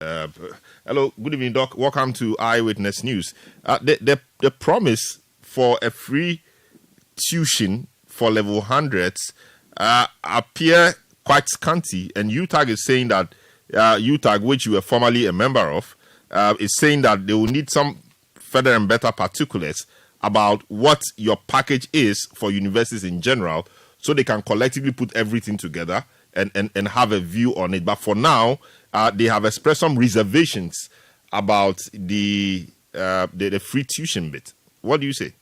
Hello, good evening, Doc. Welcome to Eyewitness News. The promise for a free tuition for level 100s appear quite scanty, and UTAG is saying that UTAG, which you were formerly a member of, is saying that they will need some further and better particulars about what your package is for universities in general, so they can collectively put everything together and have a view on it. But for now, they have expressed some reservations about the free tuition bit. What do you say?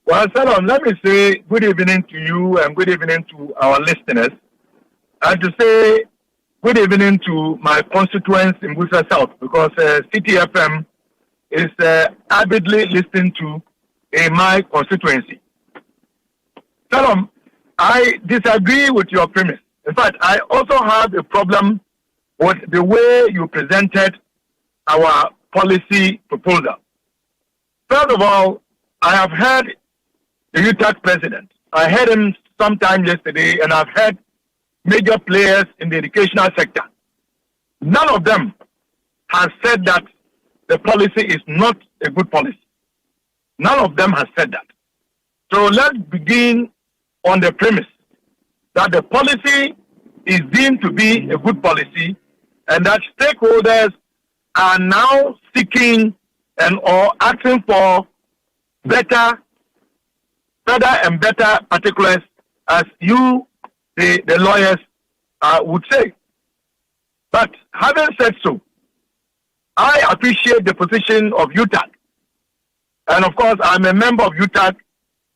Well, Salom, let me say good evening to you and good evening to our listeners, and to say good evening to my constituents in Busa South, because CTFM is avidly listened to in my constituency. Salom, I disagree with your premise. In fact, I also have a problem with the way you presented our policy proposal. First of all, I have heard the UTAC president. I heard him sometime yesterday, and I've heard major players in the educational sector. None of them has said that the policy is not a good policy. None of them has said that. So let's begin on the premise that the policy is deemed to be a good policy, and that stakeholders are now seeking or asking for better and better particulars, as you, the lawyers, would say. But having said so, I appreciate the position of UTAC. And of course, I'm a member of UTAC,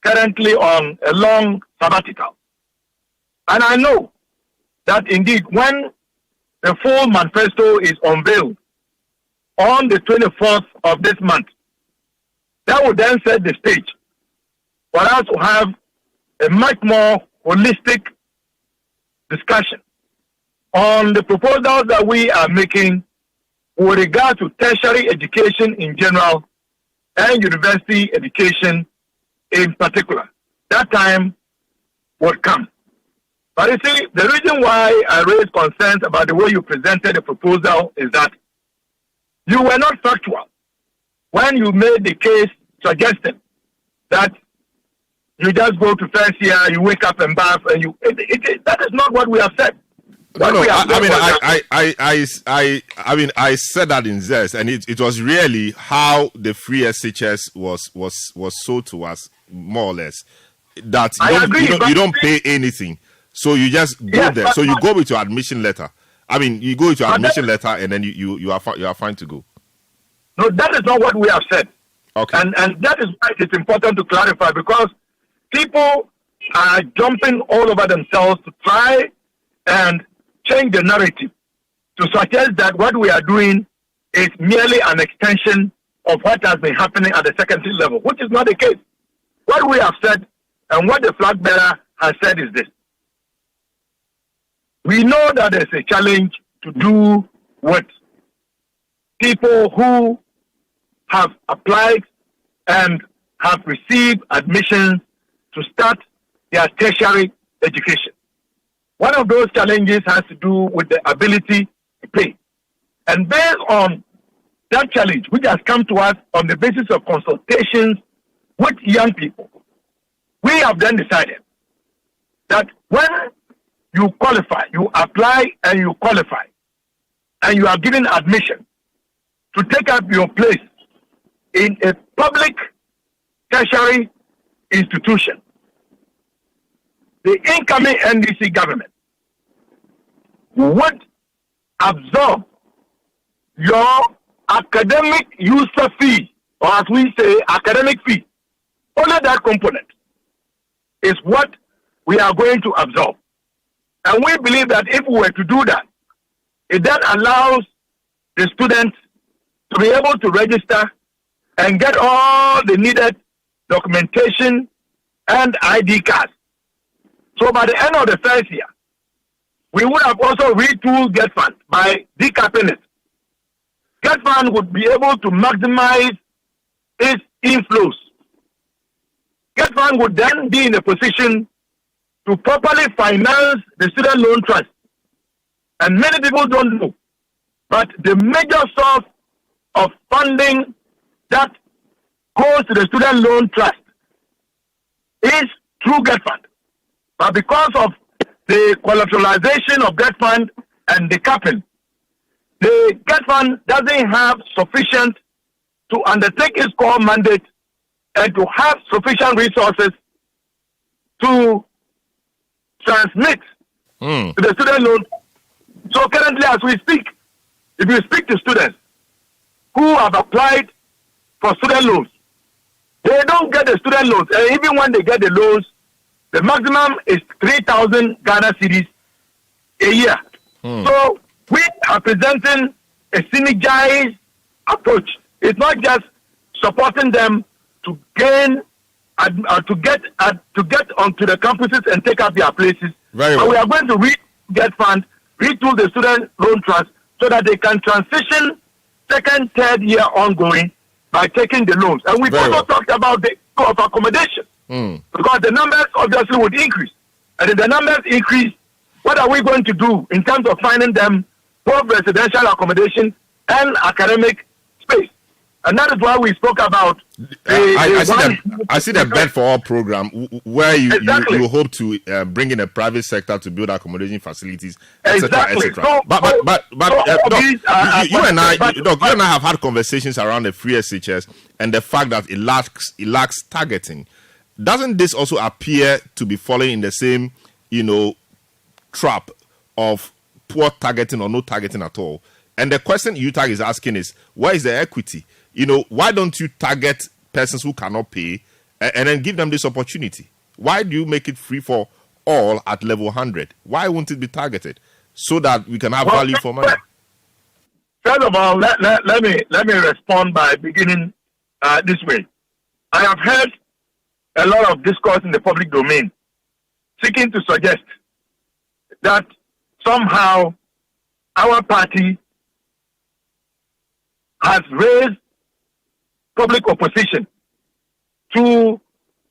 currently on a long sabbatical. And I know that indeed when the full manifesto is unveiled on the 24th of this month, that will then set the stage for us to have a much more holistic discussion on the proposals that we are making with regard to tertiary education in general and university education in particular. That time will come. But you see, the reason why I raised concerns about the way you presented the proposal is that you were not factual when you made the case suggesting that you just go to first year, you wake up and bath, and that is not what we have said. I said that in zest, and it was really how the free SHS was sold to us, more or less. That you don't pay anything, so you just go there. So you go with your admission letter. You go with your admission letter, and then you are fine to go. No, that is not what we have said. Okay, and that is why it's important to clarify, because people are jumping all over themselves to try and change the narrative to suggest that what we are doing is merely an extension of what has been happening at the secondary level, which is not the case. What we have said and what the flag bearer has said is this. We know that there's a challenge to do with people who have applied and have received admissions to start their tertiary education. One of those challenges has to do with the ability to pay. And based on that challenge, which has come to us on the basis of consultations with young people, we have then decided that when you qualify, you apply and you qualify, and you are given admission to take up your place in a public tertiary institution, the incoming NDC government would absorb your academic user fee, or as we say, academic fee. Only that component is what we are going to absorb. And we believe that if we were to do that, it then allows the students to be able to register and get all the needed documentation and ID cards. So by the end of the first year, we would have also retooled Get Fund by decapping it. Get Fund would be able to maximize its inflows. Get Fund would then be in a position to properly finance the student loan trust. And many people don't know But the major source of funding that goes to the student loan trust is through Get Fund. But because of the collateralization of Get Fund and the capping, the Get Fund doesn't have sufficient to undertake its core mandate and to have sufficient resources to transmit to the student loan. So currently, as we speak, if you speak to students who have applied for student loans, they don't get the student loans. And even when they get the loans, the maximum is 3,000 Ghana cedis a year. So we are presenting a synergized approach. It's not just supporting them to gain to get onto the campuses and take up their places. Very well. But we are going to Get Fund, retool the student loan trust so that they can transition second, third year ongoing by taking the loans. And we've also talked about the issue of accommodation because the numbers obviously would increase. And if the numbers increase, what are we going to do in terms of finding them both residential accommodation and academic space? And that is why we spoke about I see the Bed for All program where you hope to bring in a private sector to build accommodation facilities, etc. etc. So, but you and I have had conversations around the free SHS and the fact that it lacks targeting. Doesn't this also appear to be falling in the same, trap of poor targeting or no targeting at all? And the question UTAG is asking is, where is the equity? Why don't you target persons who cannot pay and then give them this opportunity? Why do you make it free for all at level 100? Why won't it be targeted so that we can have value for money? First of all, let me respond by beginning this way. I have heard a lot of discourse in the public domain seeking to suggest that somehow our party has raised public opposition to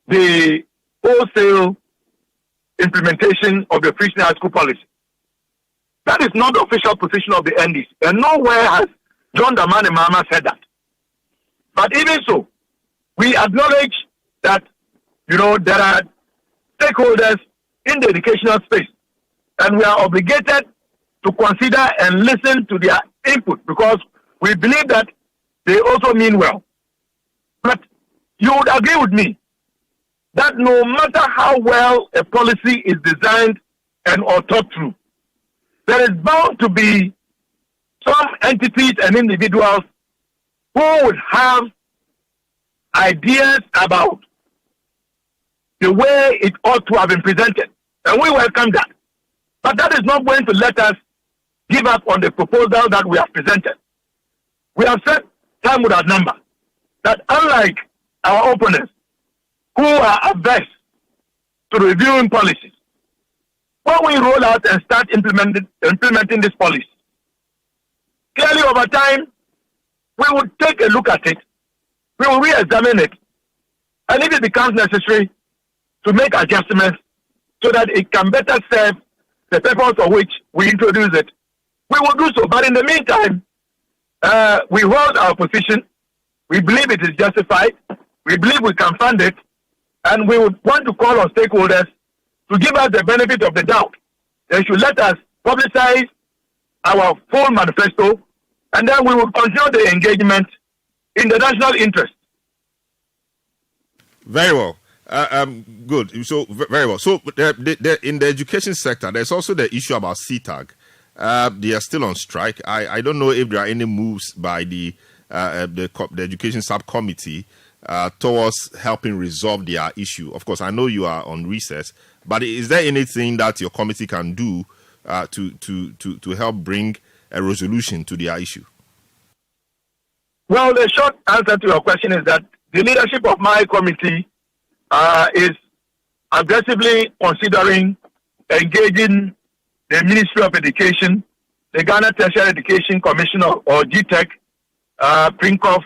the wholesale implementation of the free high school policy. That is not the official position of the NDC, and nowhere has John Dramani Mahama said that. But even so, we acknowledge that there are stakeholders in the educational space, and we are obligated to consider and listen to their input because we believe that they also mean well. But you would agree with me that no matter how well a policy is designed and or thought through, there is bound to be some entities and individuals who would have ideas about the way it ought to have been presented. And we welcome that. But that is not going to let us give up on the proposal that we have presented. We have said time without number that unlike our opponents who are averse to reviewing policies, when we roll out and start implementing this policy, clearly over time, we will take a look at it, we will re-examine it, and if it becomes necessary to make adjustments so that it can better serve the purpose for which we introduce it, we will do so. But in the meantime, we hold our position. We believe it is justified. We believe we can fund it. And we would want to call on stakeholders to give us the benefit of the doubt. They should let us publicize our full manifesto, and then we will continue the engagement in the national interest. Very well. Good. So, very well. So, in the education sector, there's also the issue about CTAG. They are still on strike. I don't know if there are any moves by the education subcommittee towards helping resolve their issue. Of course, I know you are on recess, but is there anything that your committee can do to help bring a resolution to their issue? Well, the short answer to your question is that the leadership of my committee is aggressively considering engaging the Ministry of Education, the Ghana Tertiary Education Commission or GTEC, PRINCOF,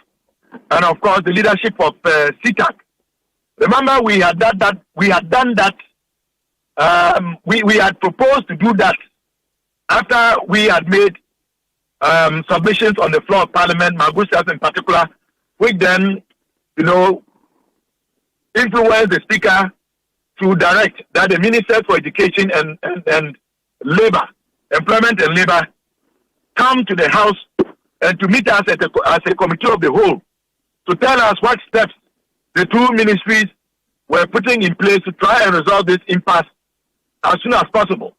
and of course the leadership of CTAC. Remember, we had done that. We had proposed to do that after we had made submissions on the floor of Parliament, Magusas in particular, which then, influence the Speaker to direct that the Minister for Education and Labour, Employment and Labour, come to the House and to meet us as a committee of the whole to tell us what steps the two ministries were putting in place to try and resolve this impasse as soon as possible.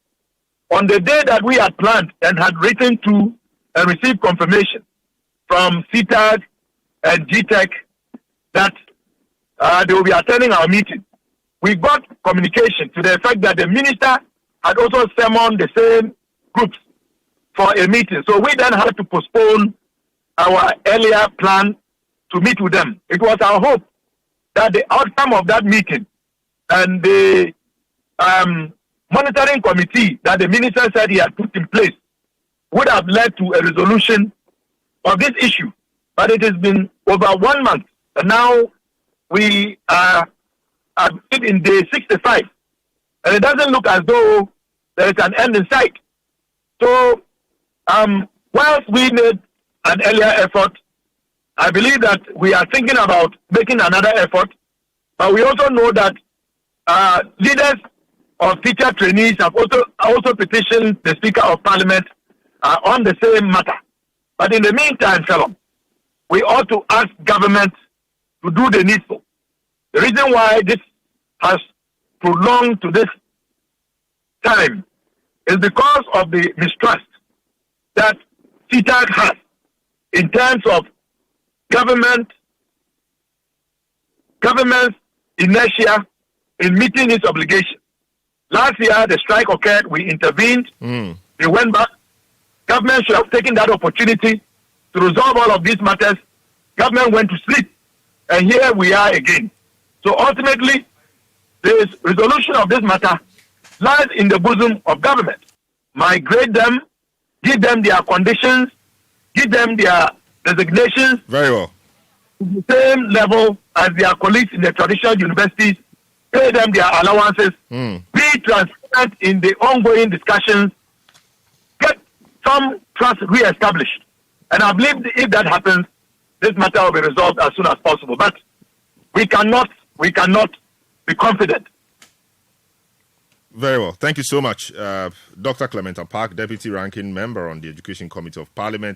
On the day that we had planned and had written to and received confirmation from CTAG and GTEC that they will be attending our meeting, we got communication to the effect that the minister had also summoned the same groups for a meeting. So we then had to postpone our earlier plan to meet with them. It was our hope that the outcome of that meeting and the monitoring committee that the minister said he had put in place would have led to a resolution of this issue. But it has been over 1 month, and now we are in day 65, and it doesn't look as though there is an end in sight. So, whilst we made an earlier effort, I believe that we are thinking about making another effort, but we also know that leaders of teacher trainees have also petitioned the Speaker of Parliament on the same matter. But in the meantime, fellow, we ought to ask government to do the needful. The reason why this has prolonged to this time is because of the mistrust that CTAG has in terms of government's inertia in meeting its obligation. Last year, the strike occurred. We intervened. They went back. Government should have taken that opportunity to resolve all of these matters. Government went to sleep. And here we are again. So ultimately, the resolution of this matter lies in the bosom of government. Migrate them, give them their conditions, give them their designations. Very well. To the same level as their colleagues in the traditional universities, pay them their allowances, be transparent in the ongoing discussions, get some trust re-established. And I believe if that happens, this matter will be resolved as soon as possible. But we cannot be confident. Very well. Thank you so much, Dr. Clement Apaak, Deputy Ranking Member on the Education Committee of Parliament.